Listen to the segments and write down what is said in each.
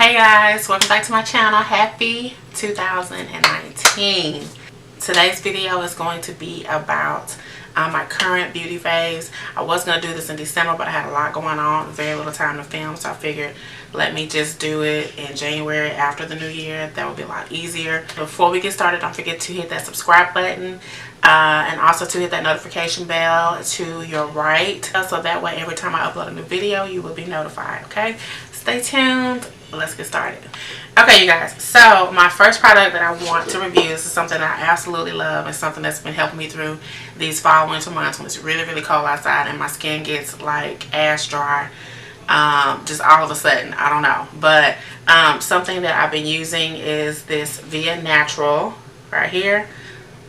Hey guys, welcome back to my channel. Happy 2019. Today's video is going to be about my current beauty phase. I was going to do this in December, but I had a lot going on, very little time to film, so I figured let me just do it in January after the new year. That would be a lot easier. Before we get started, don't forget to hit that subscribe button and also to hit that notification bell to your right, so that way every time I upload a new video you will be notified. Okay, stay tuned. Let's get started. Okay, you guys, so my first product that I want to review, this is something I absolutely love and something that's been helping me through these fall winter months when it's really cold outside and my skin gets like ash dry, just all of a sudden. I don't know, but something that I've been using is this Via Natural right here,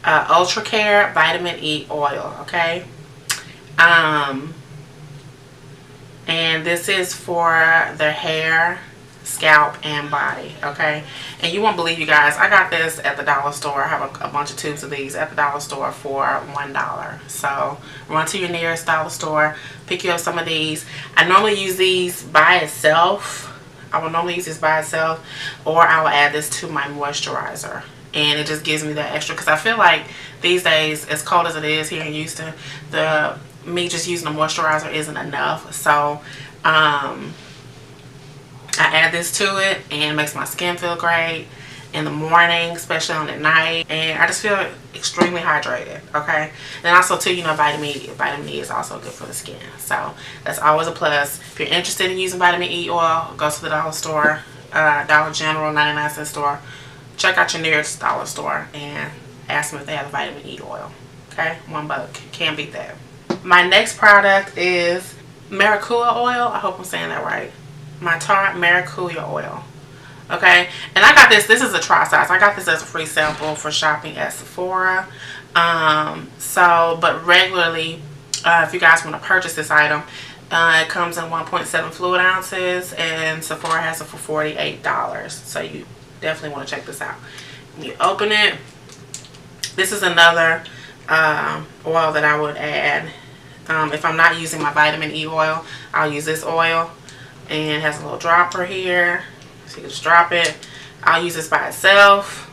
Ultra Care Vitamin E Oil. Okay, and this is for the hair, scalp, and body. Okay, and you won't believe, you guys, I got this at the dollar store. I have a bunch of tubes of these at the dollar store for $1. So run to your nearest dollar store, pick you up some of these. I normally use these by itself. I will normally use this by itself, or I will add this to my moisturizer, and it just gives me that extra, because I feel like these days, as cold as it is here in Houston, me just using a moisturizer isn't enough. So I add this to it and it makes my skin feel great in the morning, especially on at night, and I just feel extremely hydrated. Okay, and also too, you know, vitamin E is also good for the skin, so that's always a plus. If you're interested in using vitamin E oil, go to the dollar store, Dollar General, 99-cent store. Check out your nearest dollar store and ask them if they have a vitamin E oil. Okay, $1, can't beat that. My next product is Maracuja oil. I hope I'm saying that right. My Tarte Maracuja oil. Okay, and I got this is a try size. I got this as a free sample for shopping at Sephora. But regularly, if you guys want to purchase this item, it comes in 1.7 fluid ounces, and Sephora has it for $48. So you definitely want to check this out. When you open it, this is another oil that I would add. If I'm not using my vitamin E oil, I'll use this oil. And it has a little dropper here, so you can just drop it. I'll use this by itself,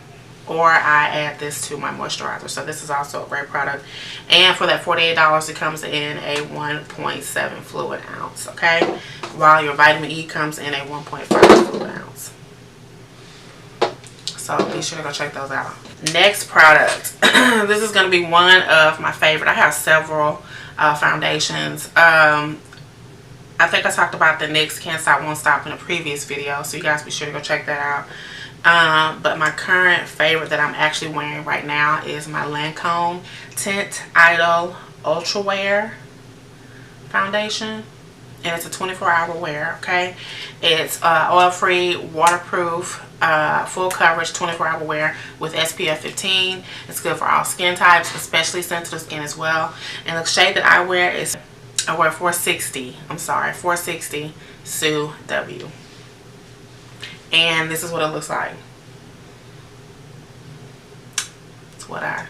or I add this to my moisturizer. So this is also a great product. And for that $48, it comes in a 1.7 fluid ounce. Okay, while your vitamin E comes in a 1.5 fluid ounce. So be sure to go check those out. Next product. This is going to be one of my favorite. I have several foundations. I think I talked about the NYX Can't Stop Won't Stop in a previous video, so you guys be sure to go check that out. But my current favorite that I'm actually wearing right now is my Lancome Tint Idol Ultra Wear foundation, and it's a 24-hour wear. Okay, it's oil-free, waterproof, full coverage, 24-hour wear with SPF 15. It's good for all skin types, especially sensitive skin as well. And the shade that I wear is 460. I'm sorry, 460 Sue W. And this is what it looks like. It's what I'm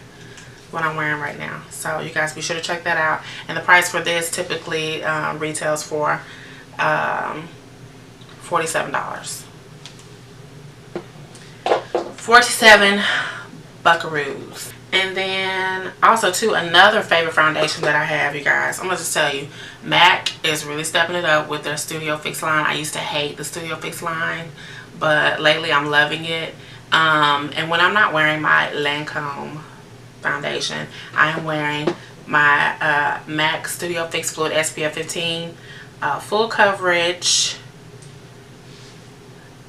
wearing right now. So you guys be sure to check that out. And the price for this typically retails for $47. 47 buckaroos. And then also too, another favorite foundation that I have, you guys, I'm gonna just tell you, MAC is really stepping it up with their Studio Fix line. I used to hate the Studio Fix line, but lately I'm loving it. And when I'm not wearing my Lancome foundation, I am wearing my MAC Studio Fix Fluid SPF 15 full coverage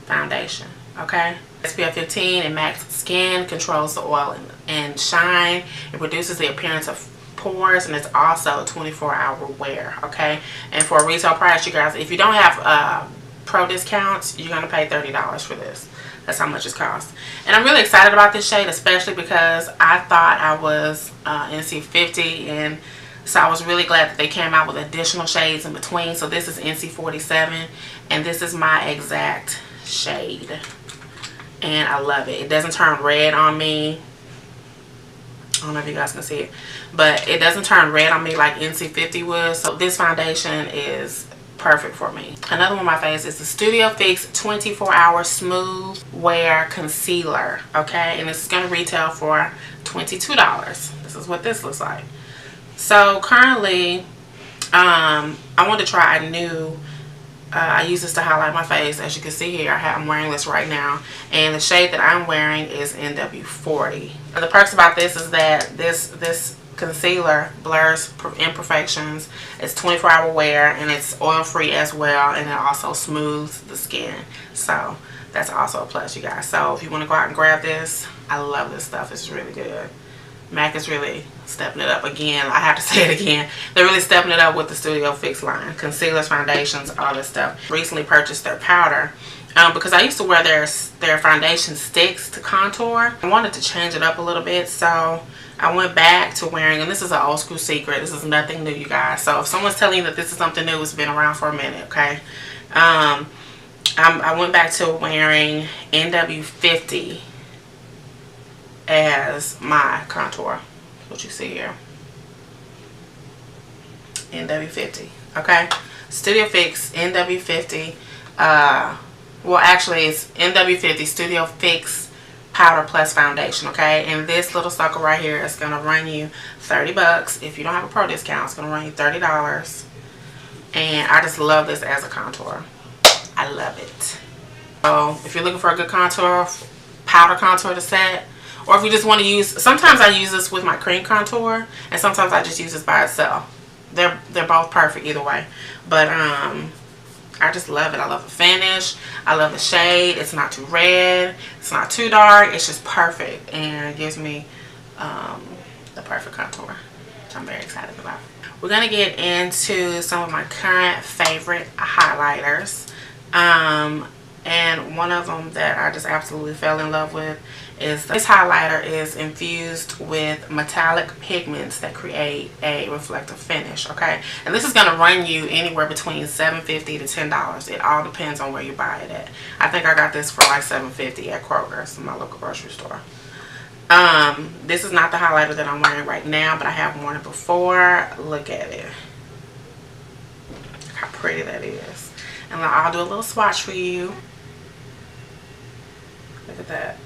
foundation. Okay, SPF 15 and MAC Skin controls the oil and shine. It reduces the appearance of pores, and it's also a 24-hour wear. Okay, and for a retail price, you guys, if you don't have pro discounts, you're gonna pay $30 for this. That's how much it costs. And I'm really excited about this shade, especially because I thought I was NC 50, and so I was really glad that they came out with additional shades in between. So this is NC 47, and this is my exact shade, and I love it. It doesn't turn red on me. I don't know if you guys can see it, but it doesn't turn red on me like NC 50 would. So this foundation is perfect for me. Another one of my favorites is the Studio Fix 24-Hour Smooth Wear Concealer. Okay, and this is going to retail for $22. This is what this looks like. So currently, I want to try a new, I use this to highlight my face. As you can see here, I'm wearing this right now, and the shade that I'm wearing is NW40. And the perks about this is that this concealer blurs imperfections. It's 24-hour wear, and it's oil free as well, and it also smooths the skin. So that's also a plus, you guys. So if you want to go out and grab this, I love this stuff. It's really good. MAC is really stepping it up again. I have to say it again. They're really stepping it up with the Studio Fix line. Concealers, foundations, all this stuff. Recently purchased their powder because I used to wear their foundation sticks to contour. I wanted to change it up a little bit, so I went back to wearing, and this is an old school secret. This is nothing new, you guys. So if someone's telling you that this is something new, it's been around for a minute, okay? I went back to wearing NW50 as my contour. What you see here, NW50. Okay, Studio Fix NW50. Well, actually, it's NW50 Studio Fix Powder Plus Foundation. Okay, and this little sucker right here is gonna run you $30. If you don't have a pro discount, it's gonna run you $30. And I just love this as a contour. I love it. So if you're looking for a good contour, powder contour to set, or if you just want to use, sometimes I use this with my cream contour, and sometimes I just use this by itself. They're both perfect either way. But I just love it. I love the finish. I love the shade. It's not too red. It's not too dark. It's just perfect, and it gives me the perfect contour, which I'm very excited about. We're gonna get into some of my current favorite highlighters. And one of them that I just absolutely fell in love with is this highlighter is infused with metallic pigments that create a reflective finish. Okay, and this is going to run you anywhere between $7.50 to $10. It all depends on where you buy it at. I think I got this for like $7.50 at Kroger's, my local grocery store. This is not the highlighter that I'm wearing right now, but I have worn it before. Look at it. Look how pretty that is. And I'll do a little swatch for you. Look at that.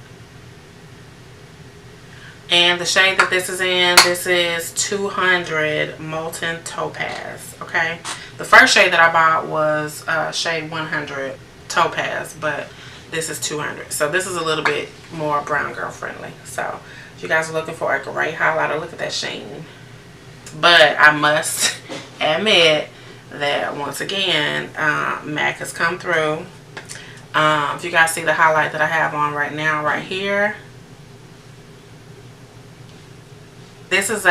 And the shade that this is in, this is 200 Molten Topaz. Okay, the first shade that I bought was shade 100 Topaz, but this is 200. So this is a little bit more brown girl friendly. So if you guys are looking for a great highlighter, look at that sheen. But I must admit that once again, MAC has come through. If you guys see the highlight that I have on right now, right here, this is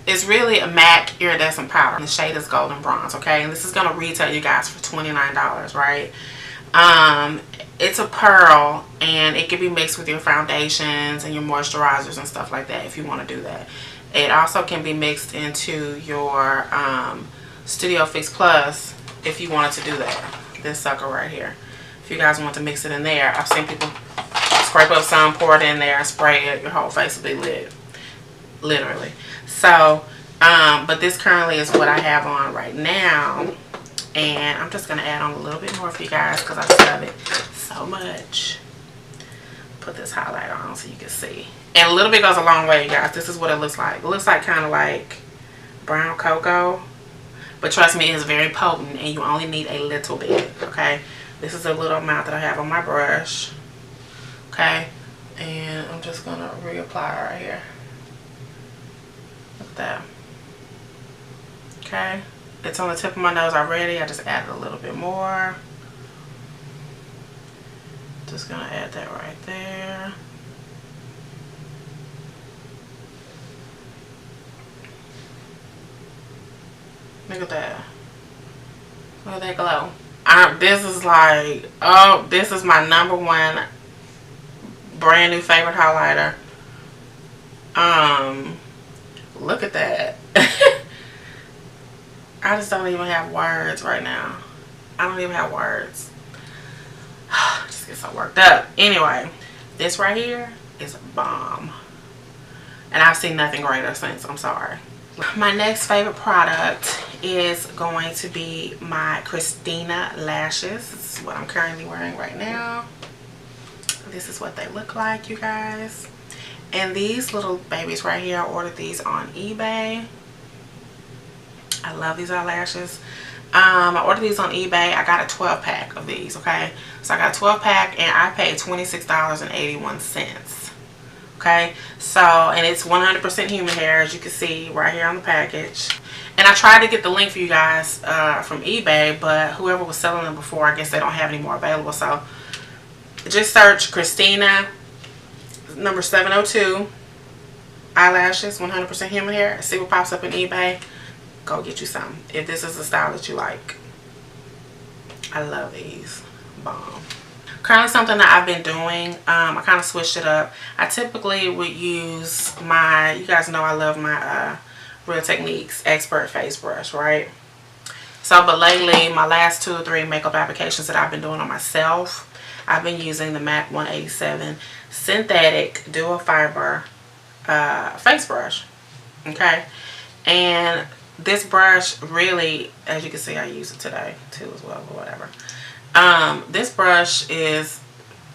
it's really a MAC iridescent powder. The shade is golden bronze. Okay, and this is gonna retail you guys for $29, right? It's a pearl, and it can be mixed with your foundations and your moisturizers and stuff like that if you want to do that. It also can be mixed into your Studio Fix Plus if you wanted to do that. This sucker right here. If you guys want to mix it in there, I've seen people scrape up some, pour it in there, and spray it. Your whole face will be lit, literally. So, but this currently is what I have on right now, and I'm just gonna add on a little bit more for you guys because I just love it so much. Put this highlight on so you can see, and a little bit goes a long way, you guys. This is what it looks like. It looks like kind of like brown cocoa, but trust me, it's very potent, and you only need a little bit. Okay. This is a little amount that I have on my brush. Okay. And I'm just going to reapply right here. Look at that. Okay. It's on the tip of my nose already. I just added a little bit more. Just going to add that right there. Look at that. Look at that glow. This is like, oh, this is my #1 brand new favorite highlighter. Look at that. I just don't even have words right now. I don't even have words. I just get so worked up. Anyway, this right here is a bomb. And I've seen nothing greater since. I'm sorry. My next favorite product is going to be my Christina lashes. This is what I'm currently wearing right now. This is what they look like, you guys. And these little babies right here, I ordered these on eBay. I love these eyelashes. I ordered these on eBay. I got a 12 pack of these, okay? So I got a 12 pack and I paid $26.81. Okay, so, and it's 100% human hair, as you can see right here on the package. And I tried to get the link for you guys from eBay, but whoever was selling them before, I guess they don't have any more available. So just search Christina number 702 eyelashes, 100% human hair. See what pops up in eBay. Go get you some if this is the style that you like. I love these. Bomb. Currently something that I've been doing, I kind of switched it up. I typically would use my, you guys know I love my Real Techniques Expert Face Brush, right? So, but lately, my last 2 or 3 makeup applications that I've been doing on myself, I've been using the MAC 187 Synthetic Dual Fiber Face Brush, okay? And this brush really, as you can see, I use it today too as well, but whatever. This brush is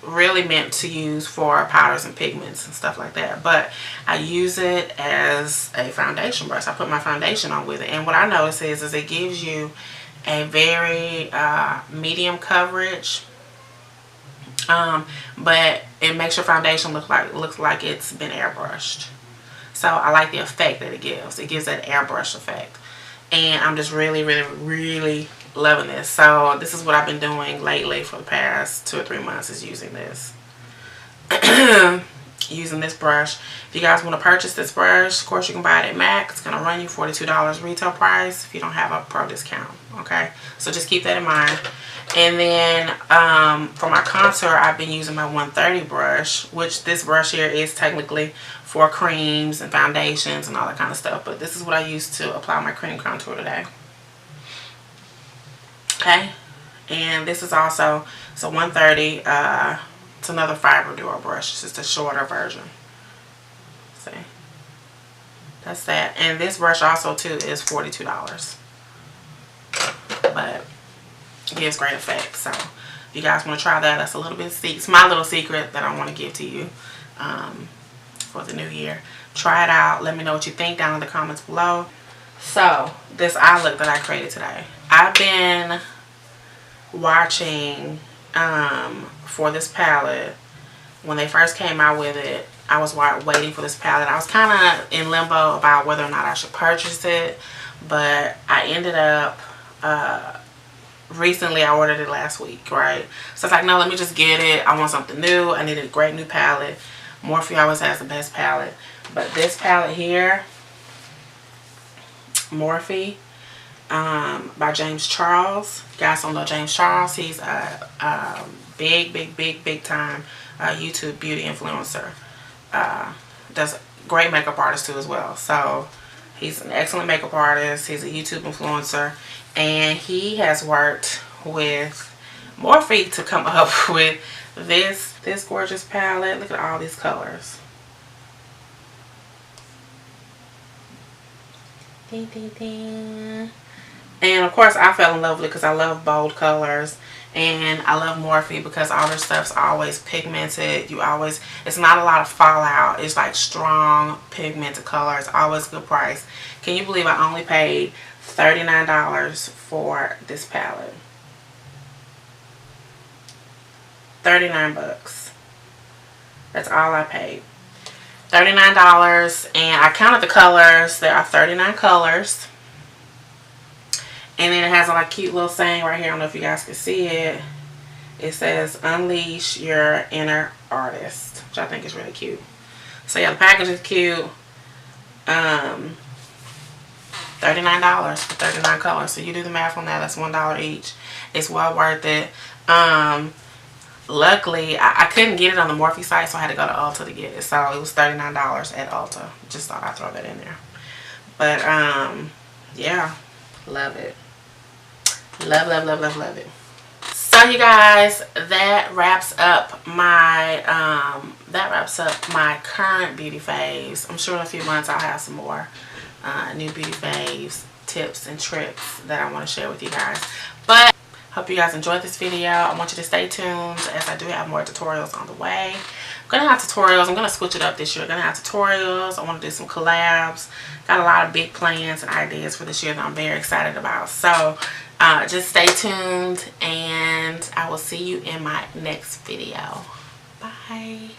really meant to use for powders and pigments and stuff like that, but I use it as a foundation brush. I put my foundation on with it, and what I notice is it gives you a very medium coverage, but it makes your foundation look like it's been airbrushed. So I like the effect that it gives. It gives that airbrush effect, and I'm just really loving this. So this is what I've been doing lately for the past 2 or 3 months, is using this. Using this brush. If you guys want to purchase this brush, of course you can buy it at MAC. It's going to run you $42 retail price if you don't have a pro discount, okay? So just keep that in mind. And then for my contour, I've been using my 130 brush, which this brush here is technically for creams and foundations and all that kind of stuff, but this is what I use to apply my cream contour today. Okay, and this is also, so 130, it's another fiber duo brush. It's just a shorter version. See, that's that. And this brush also too is $42, but it gives great effect. So if you guys want to try that, that's a little bit, it's my little secret that I want to give to you for the new year. Try it out. Let me know what you think down in the comments below. So this eye look that I created today, I've been watching for this palette. When they first came out with it, I was waiting for this palette. I was kind of in limbo about whether or not I should purchase it, but I ended up recently, I ordered it last week, right? So it's like, no, let me just get it. I want something new. I needed a great new palette. Morphe always has the best palette, but this palette here, Morphe, by James Charles. You guys don't know James Charles. He's a big time YouTube beauty influencer. Does great makeup artist too as well. So he's an excellent makeup artist. He's a YouTube influencer, and he has worked with Morphe to come up with this gorgeous palette. Look at all these colors. Ding, ding, ding. And of course I fell in love with it because I love bold colors, and I love Morphe because all their stuff's always pigmented. It's not a lot of fallout. It's like strong pigmented colors, always good price. Can you believe I only paid $39 for this palette? 39 bucks. That's all I paid. $39, and I counted the colors. There are 39 colors. And then it has a like cute little saying right here. I don't know if you guys can see it. It says, "Unleash your inner artist," which I think is really cute. So yeah, the package is cute. $39 for 39 colors. So you do the math on that. That's $1 each. It's well worth it. Luckily, I couldn't get it on the Morphe site, so I had to go to Ulta to get it. So it was $39 at Ulta. Just thought I'd throw that in there. But yeah, love it. Love it. So you guys, that wraps up my current beauty phase. I'm sure in a few months I'll have some more new beauty faves, tips, and tricks that I want to share with you guys. But hope you guys enjoyed this video. I want you to stay tuned as I do have more tutorials on the way. I'm going to have tutorials. I'm going to switch it up this year. I'm going to have tutorials. I want to do some collabs. Got a lot of big plans and ideas for this year that I'm very excited about. So just stay tuned, and I will see you in my next video. Bye.